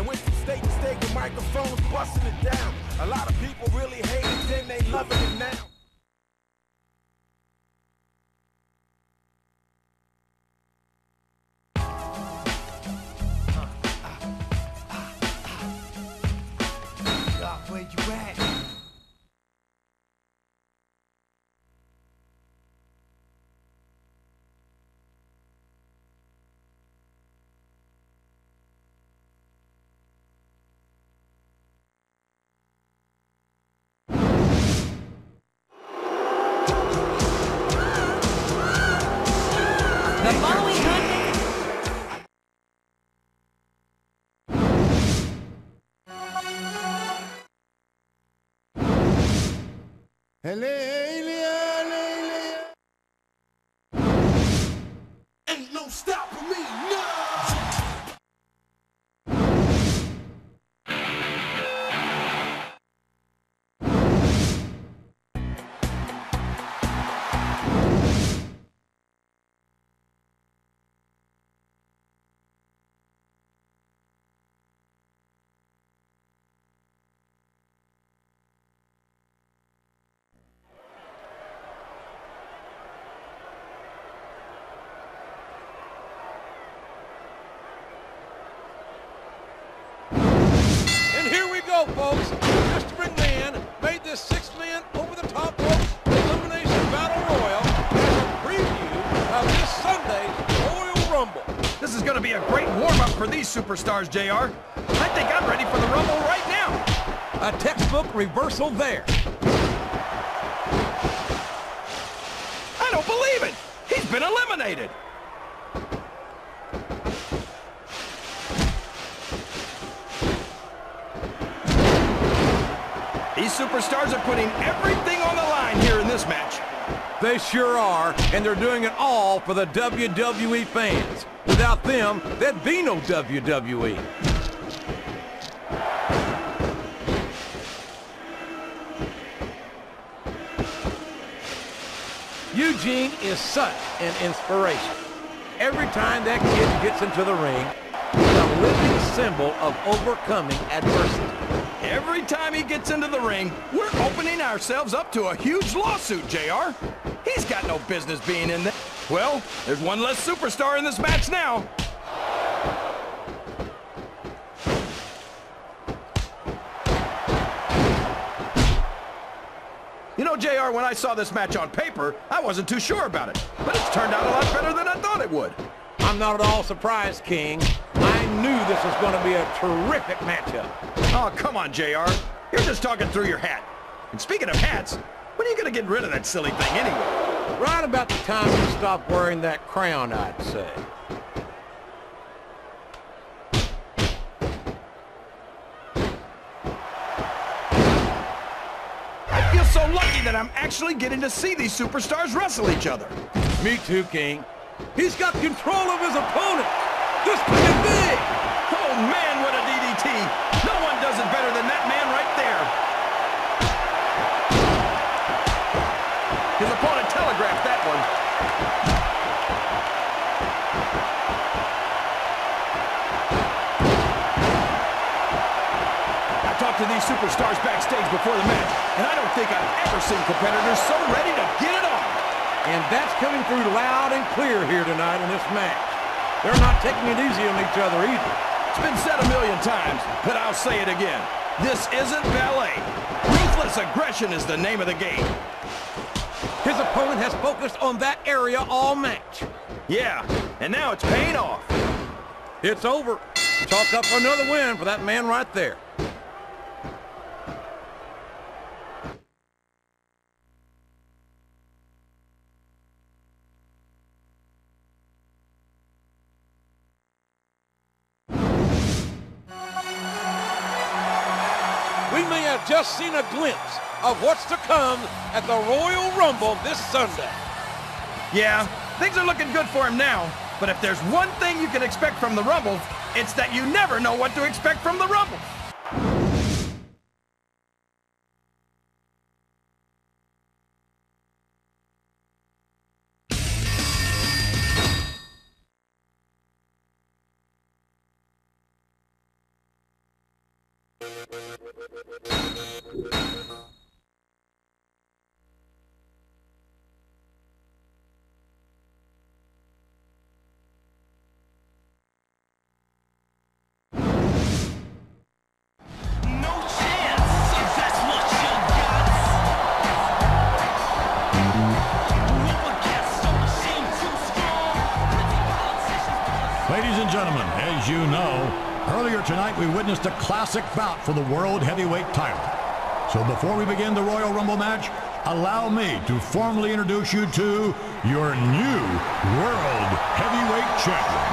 and went from state to state with microphones busting it down. A lot of people really hate it, then they loving it now. Where you at? The following Ain't no stopping me now. Folks, Mr. McMahon made this six-man over-the-top rope elimination battle royal as a preview of this Sunday's Royal Rumble. This is going to be a great warm-up for these superstars, JR. I think I'm ready for the Rumble right now. A textbook reversal there. I don't believe it. He's been eliminated. These superstars are putting everything on the line here in this match. They sure are, and they're doing it all for the WWE fans. Without them, there'd be no WWE. Eugene is such an inspiration. Every time that kid gets into the ring, he's a living symbol of overcoming adversity. Every time he gets into the ring, we're opening ourselves up to a huge lawsuit, JR. He's got no business being in there. Well, there's one less superstar in this match now. You know, JR, when I saw this match on paper, I wasn't too sure about it. But it's turned out a lot better than I thought it would. I'm not at all surprised, King. I knew this was going to be a terrific matchup. Oh, come on, JR. You're just talking through your hat. And speaking of hats, when are you going to get rid of that silly thing anyway? Right about the time you stop wearing that crown, I'd say. I feel so lucky that I'm actually getting to see these superstars wrestle each other. Me too, King. He's got control of his opponent. This could be big. Oh, man, what a DDT. No one does it better than that man right there. His opponent telegraphed that one. I talked to these superstars backstage before the match, and I don't think I've ever seen competitors so ready to get it on. And that's coming through loud and clear here tonight in this match. They're not taking it easy on each other either. It's been said a million times, but I'll say it again. This isn't ballet. Ruthless aggression is the name of the game. His opponent has focused on that area all match. Yeah, and now it's paying off. It's over. Chalk up another win for that man right there. We may have just seen a glimpse of what's to come at the Royal Rumble this Sunday. Yeah, things are looking good for him now, but if there's one thing you can expect from the Rumble, it's that you never know what to expect from the Rumble. Ladies and gentlemen, as you know, earlier tonight we witnessed a classic bout for the World Heavyweight title. So before we begin the Royal Rumble match, allow me to formally introduce you to your new World Heavyweight Champion.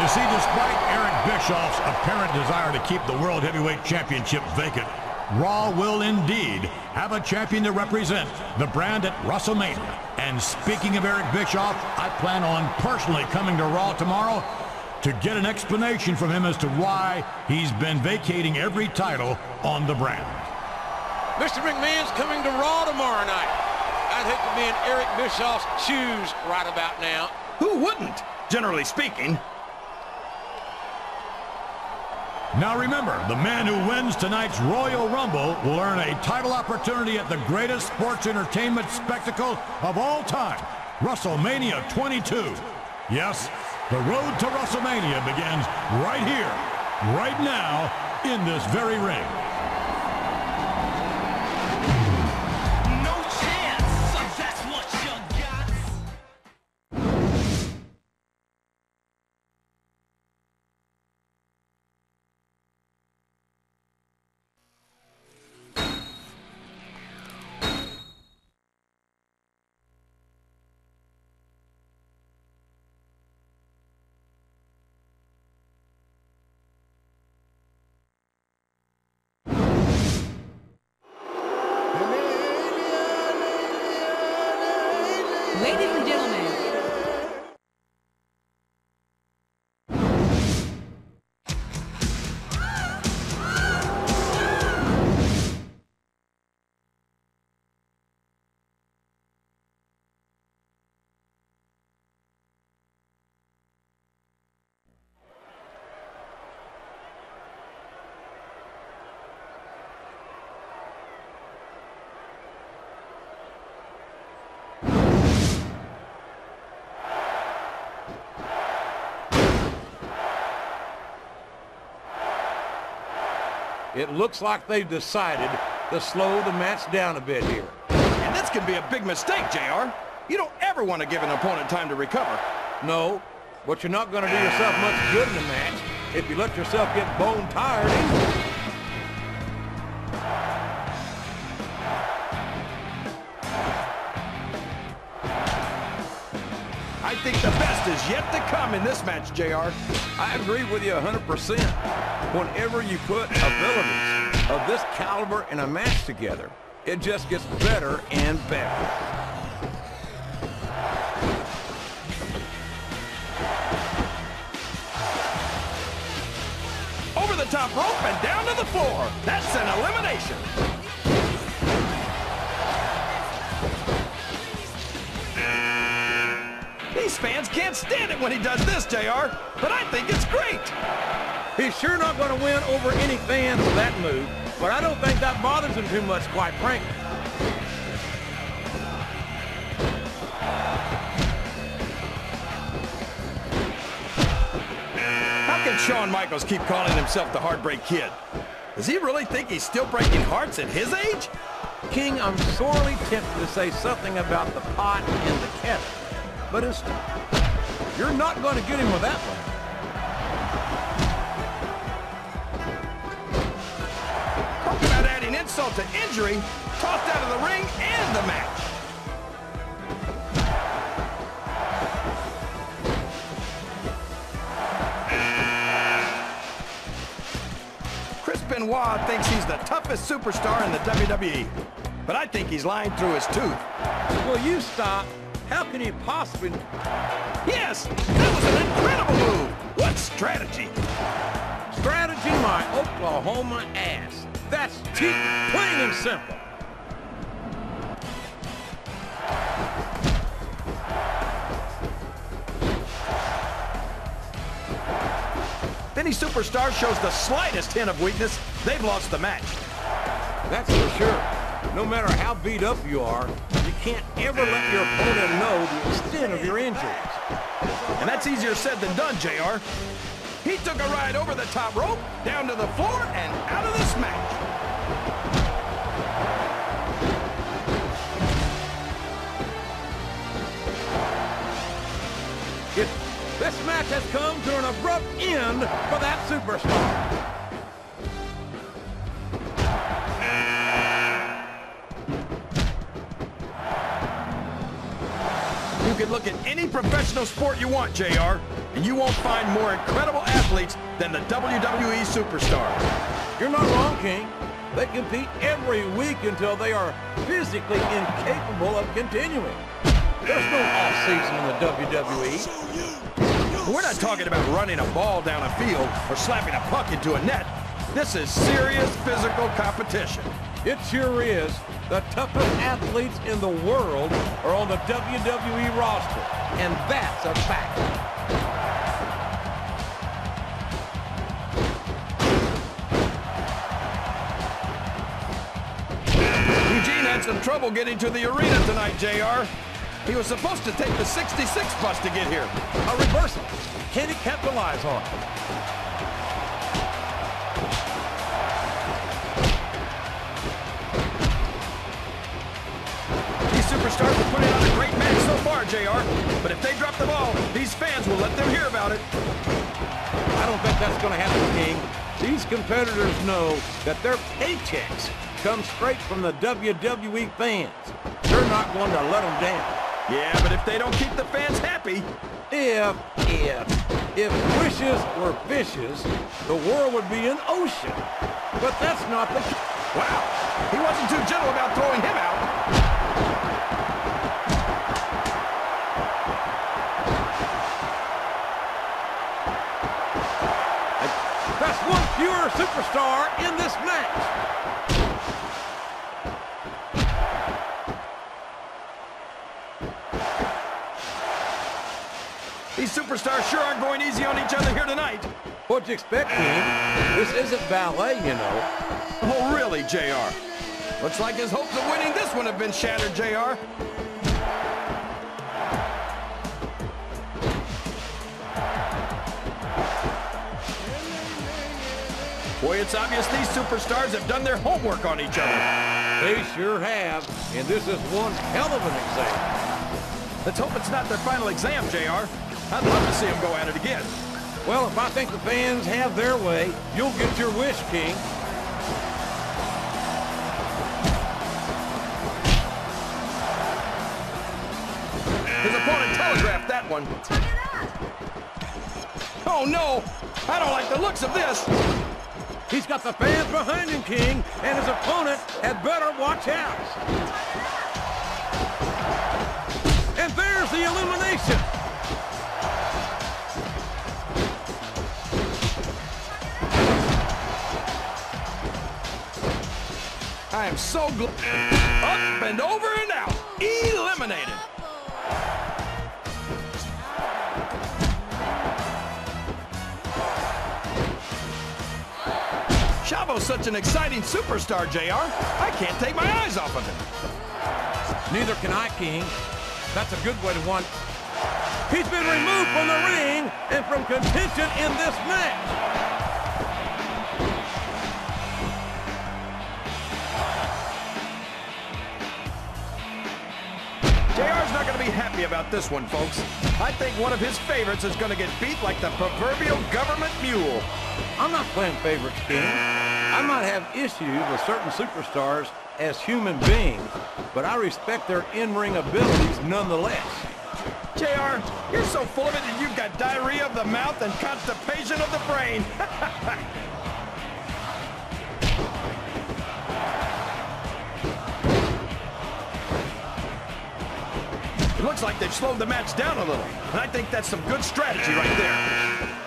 You see, despite Eric Bischoff's apparent desire to keep the World Heavyweight Championship vacant, Raw will indeed have a champion to represent the brand at WrestleMania. And speaking of Eric Bischoff, I plan on personally coming to Raw tomorrow to get an explanation from him as to why he's been vacating every title on the brand. Mr. McMahon's coming to Raw tomorrow night. I'd hate to be in Eric Bischoff's shoes right about now. Who wouldn't, generally speaking? Now remember, the man who wins tonight's Royal Rumble will earn a title opportunity at the greatest sports entertainment spectacle of all time, WrestleMania 22. Yes, the road to WrestleMania begins right here, right now, in this very ring. No chance, so that's what you got. Ladies and gentlemen, It looks like they've decided to slow the match down a bit here. And this could be a big mistake, JR. You don't ever want to give an opponent time to recover. No, but you're not going to do yourself much good in the match if you let yourself get bone tired either. I think the best is yet to come in this match, JR. I agree with you 100%. Whenever you put abilities of this caliber in a match together, it just gets better and better. Over the top rope and down to the floor. That's an elimination. These fans can't stand it when he does this, JR, but I think it's great. He's sure not going to win over any fans with that move, but I don't think that bothers him too much, quite frankly. How can Shawn Michaels keep calling himself the Heartbreak Kid? Does he really think he's still breaking hearts at his age? King, I'm sorely tempted to say something about the pot and the kettle, but you're not going to get him with that one. Talk about adding insult to injury, tossed out of the ring and the match. Chris Benoit thinks he's the toughest superstar in the WWE, but I think he's lying through his tooth. Will you stop? How can he possibly... Yes, that was an incredible move. What strategy? Strategy, my Oklahoma ass. That's cheap, plain and simple. If any superstar shows the slightest hint of weakness, they've lost the match. That's for sure. No matter how beat up you are, you can't ever let your opponent know the extent of your injuries. And that's easier said than done, JR. He took a ride over the top rope, down to the floor, and out of this match. This match has come to an abrupt end for that superstar. You can look at any professional sport you want, JR, and you won't find more incredible athletes than the WWE superstars. You're not wrong, King. They compete every week until they are physically incapable of continuing. There's no off-season in the WWE. We're not talking about running a ball down a field or slapping a puck into a net. This is serious physical competition. It sure is. The toughest athletes in the world are on the WWE roster, and that's a fact. Eugene had some trouble getting to the arena tonight, JR. He was supposed to take the 66 bus to get here. A reversal. Can he capitalize on it? These superstars are putting on a great match so far, JR. But if they drop the ball, these fans will let them hear about it. I don't think that's going to happen, King. These competitors know that their paychecks come straight from the WWE fans. They're not going to let them down. Yeah, but if they don't keep the fans happy... If wishes were fishes, the world would be an ocean. But that's not the case. Wow, he wasn't too gentle about throwing him out. That's one fewer superstar in this match. These superstars sure aren't going easy on each other here tonight. What'd you expect, King? This isn't ballet, you know. Oh, really, JR? Looks like his hopes of winning this one have been shattered, JR. Boy, it's obvious these superstars have done their homework on each other. They sure have, and this is one hell of an exam. Let's hope it's not their final exam, JR. I'd love to see them go at it again. Well, if I think the fans have their way, you'll get your wish, King. His opponent telegraphed that one. Oh, no! I don't like the looks of this. He's got the fans behind him, King, and his opponent had better watch out. And there's the elimination. I am so glad. Up and over and out. Eliminated. Chavo's such an exciting superstar, JR. I can't take my eyes off of him. Neither can I, King. That's a good way to one. He's been removed from the ring and from contention in this match. JR's not going to be happy about this one, folks. I think one of his favorites is going to get beat like the proverbial government mule. I'm not playing favorites, King. I might have issues with certain superstars as human beings, but I respect their in-ring abilities nonetheless. JR, you're so full of it that you've got diarrhea of the mouth and constipation of the brain. It looks like they've slowed the match down a little, and I think that's some good strategy right there.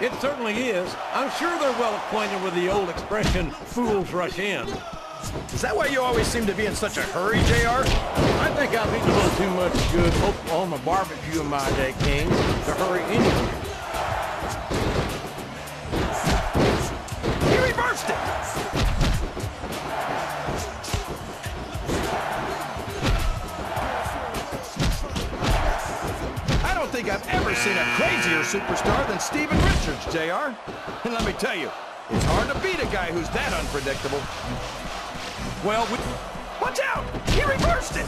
It certainly is. I'm sure they're well acquainted with the old expression, fools rush in. Is that why you always seem to be in such a hurry, JR? I think I've eaten a little too much good Oklahoma barbecue in my day, King, to hurry anywhere. think I've ever seen a crazier superstar than Steven Richards, JR. And let me tell you, it's hard to beat a guy who's that unpredictable. Well, watch out! He reversed it!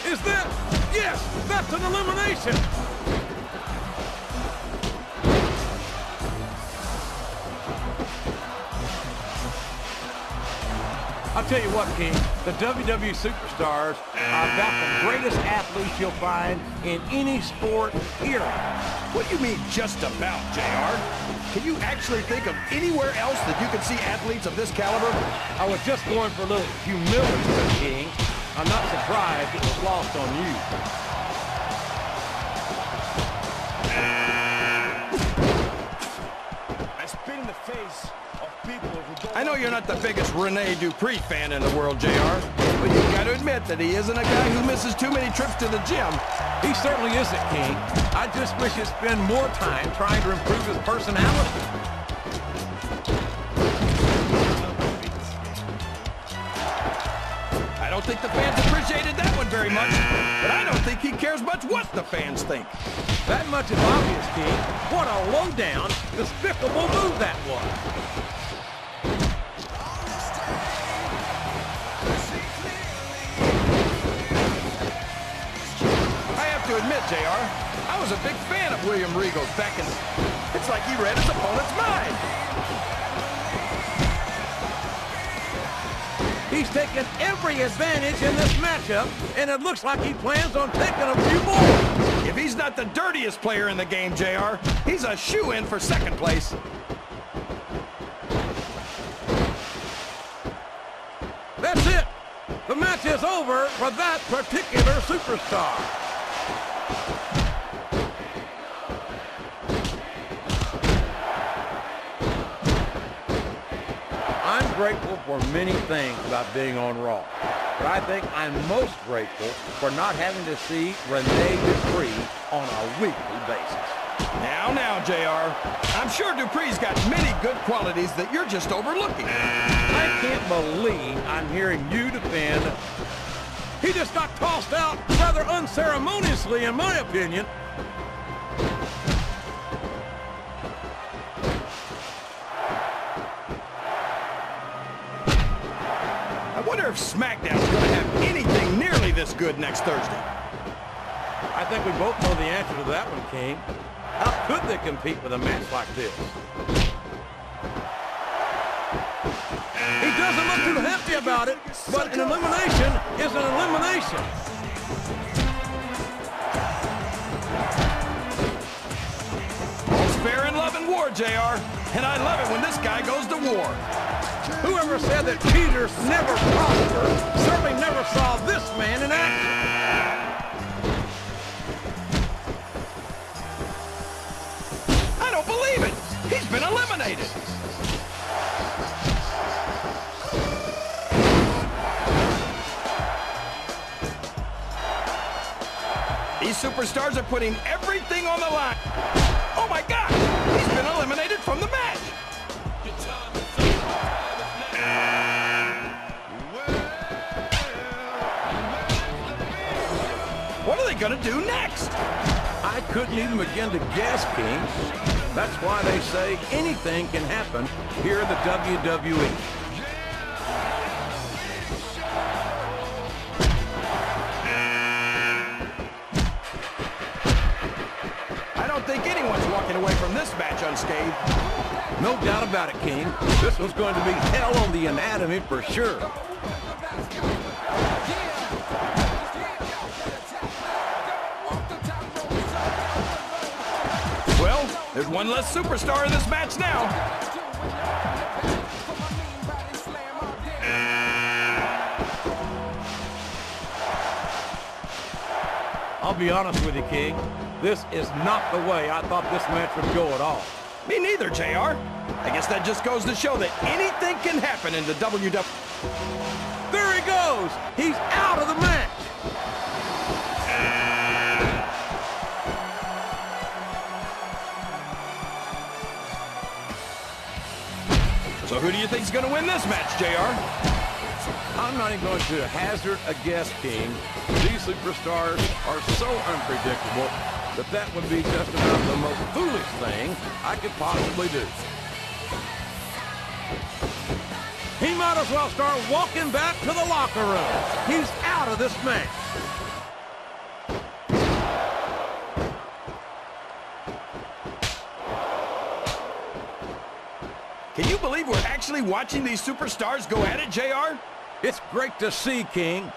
is that? Yes, that's an elimination. I'll tell you what, King, the WWE Superstars are about the greatest athletes you'll find in any sport, period. What do you mean, just about, JR? Can you actually think of anywhere else that you can see athletes of this caliber? I was just going for a little humility, King. I'm not surprised it was lost on you. I spit in the face of people who don't... I know you're not the biggest Rene Dupree fan in the world, JR, but you've got to admit that he isn't a guy who misses too many trips to the gym. He certainly isn't, King. I just wish he'd spend more time trying to improve his personality. I don't think the fans appreciated that one very much, but I don't think he cares much what the fans think. That much is obvious, King. What a low-down, despicable move that was. I have to admit, JR, I was a big fan of William Regal's back in... It's like he read his opponent's mind. He's taken every advantage in this matchup, and it looks like he plans on taking a few more. If he's not the dirtiest player in the game, JR, he's a shoo-in for second place. That's it. The match is over for that particular superstar. I'm grateful for many things about being on Raw, but I think I'm most grateful for not having to see Rene Dupree on a weekly basis. Now, JR, I'm sure Dupree's got many good qualities that you're just overlooking. I can't believe I'm hearing you defend. He just got tossed out rather unceremoniously, in my opinion. I wonder if SmackDown's going to have anything nearly this good next Thursday. I think we both know the answer to that one, King. How could they compete with a match like this? He doesn't look too happy about it, but an elimination is an elimination. It's fair in love and war, JR, and I love it when this guy goes to war. Whoever said that cheaters never prosper certainly never saw this man in action. I don't believe it. He's been eliminated. These superstars are putting everything on the line. Oh my God, he's been eliminated from the match. What are they gonna do next? I couldn't even begin to guess, King. That's why they say anything can happen here in the WWE. I don't think anyone's walking away from this match unscathed. No doubt about it, King. This was going to be hell on the anatomy for sure. Well, there's one less superstar in this match now. I'll be honest with you, King. This is not the way I thought this match would go at all. Me neither, JR. I guess that just goes to show that anything can happen in the WWE. There he goes! He's out of the match! So Who do you think's going to win this match, JR? I'm not even going to hazard a guess, King. These superstars are so unpredictable that would be just about the most foolish thing I could possibly do. He might as well start walking back to the locker room. He's out of this match. Can you believe we're actually watching these superstars go at it, JR? It's great to see, King.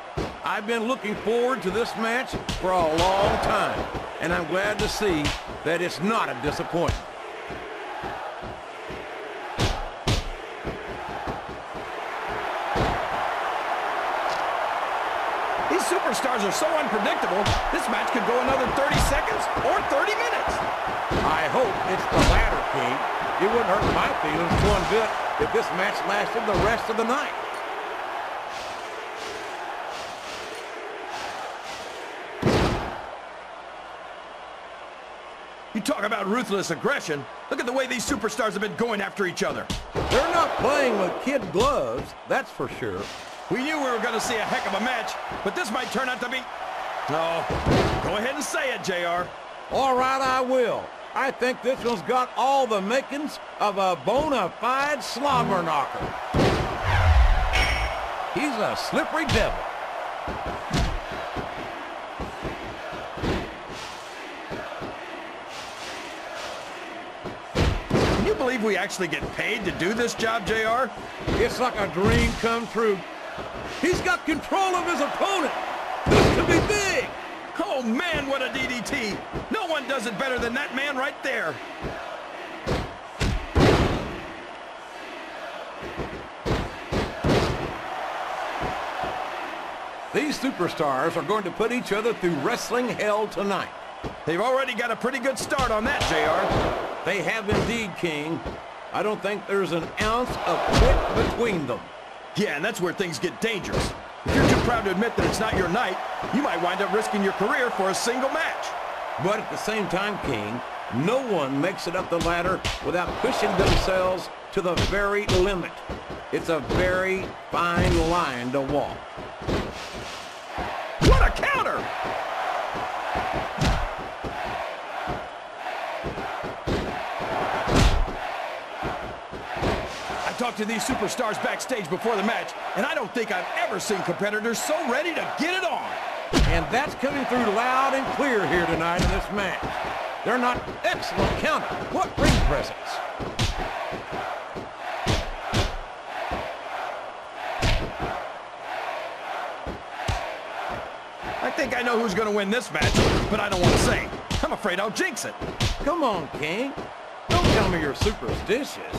I've been looking forward to this match for a long time, and I'm glad to see that it's not a disappointment. These superstars are so unpredictable, this match could go another 30 seconds or 30 minutes. I hope it's the latter, King. It wouldn't hurt my feelings one bit if this match lasted the rest of the night. You talk about ruthless aggression. Look at the way these superstars have been going after each other. They're not playing with kid gloves, that's for sure. We knew we were going to see a heck of a match, but this might turn out to be... No, go ahead and say it, JR. All right, I will. I think this one's got all the makings of a bona fide slobber knocker. He's a slippery devil. Can you believe we actually get paid to do this job, JR? It's like a dream come true. He's got control of his opponent. This could be big. Oh, man, what a DDT. No one does it better than that man right there. These superstars are going to put each other through wrestling hell tonight. They've already got a pretty good start on that, JR. They have indeed, King. I don't think there's an ounce of quit between them. Yeah, and that's where things get dangerous. If you're too proud to admit that it's not your night, you might wind up risking your career for a single match. But at the same time, King, no one makes it up the ladder without pushing themselves to the very limit. It's a very fine line to walk. What a counter! I talked to these superstars backstage before the match, and I don't think I've ever seen competitors so ready to get it on. And that's coming through loud and clear here tonight in this match. They're not excellent counter. What ring presence. I think I know who's going to win this match, but I don't want to say. I'm afraid I'll jinx it. Come on, King. Don't tell me you're superstitious.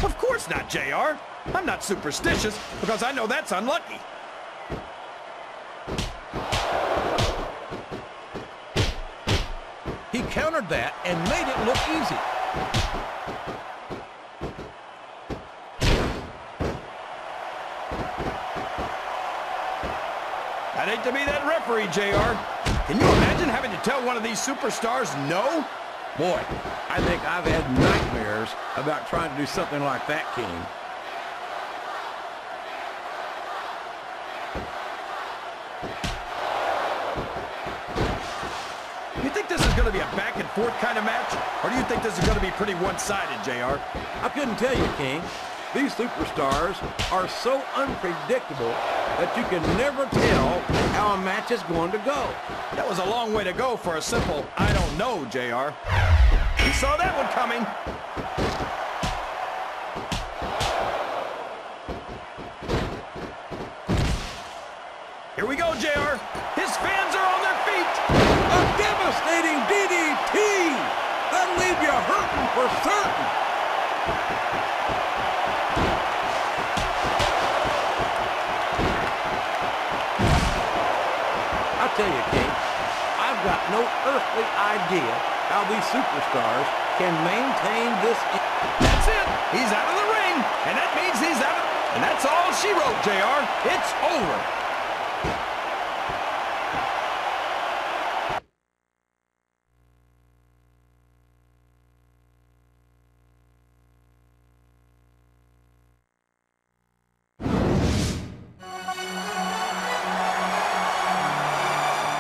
Of course not, JR. I'm not superstitious because I know that's unlucky. He countered that and made it look easy. I'd hate to be that referee, JR. Can you imagine having to tell one of these superstars no? Boy, I think I've had nightmares about trying to do something like that, King. You think this is going to be a back-and-forth kind of match? Or do you think this is going to be pretty one-sided, JR? I couldn't tell you, King. These superstars are so unpredictable that you can never tell how a match is going to go. That was a long way to go for a simple, I don't know, JR. You saw that one coming. Here we go, JR. His fans are on their feet. A devastating DDT! That'll leave you hurting for certain. I tell you, King, I've got no earthly idea how these superstars can maintain this. That's it. He's out of the ring, and that means he's out of... And that's all she wrote, JR. It's over.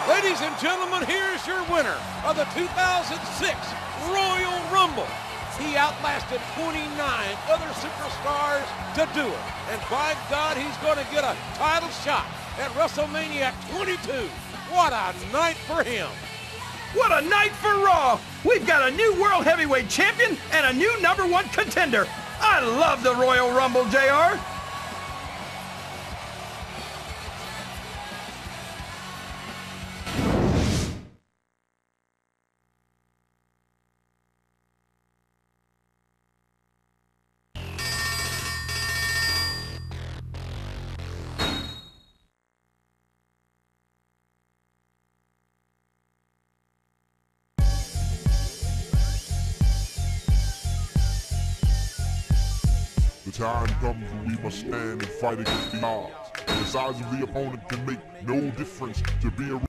Ladies and gentlemen, here's your winner of the 2006 Royal Rumble. He outlasted 29 other superstars to do it. And by God, he's going to get a title shot at WrestleMania 22. What a night for him. What a night for Raw! We've got a new World Heavyweight Champion and a new #1 contender. I love the Royal Rumble, JR. The time comes when we must stand and fight against the odds. The size of the opponent can make no difference to be a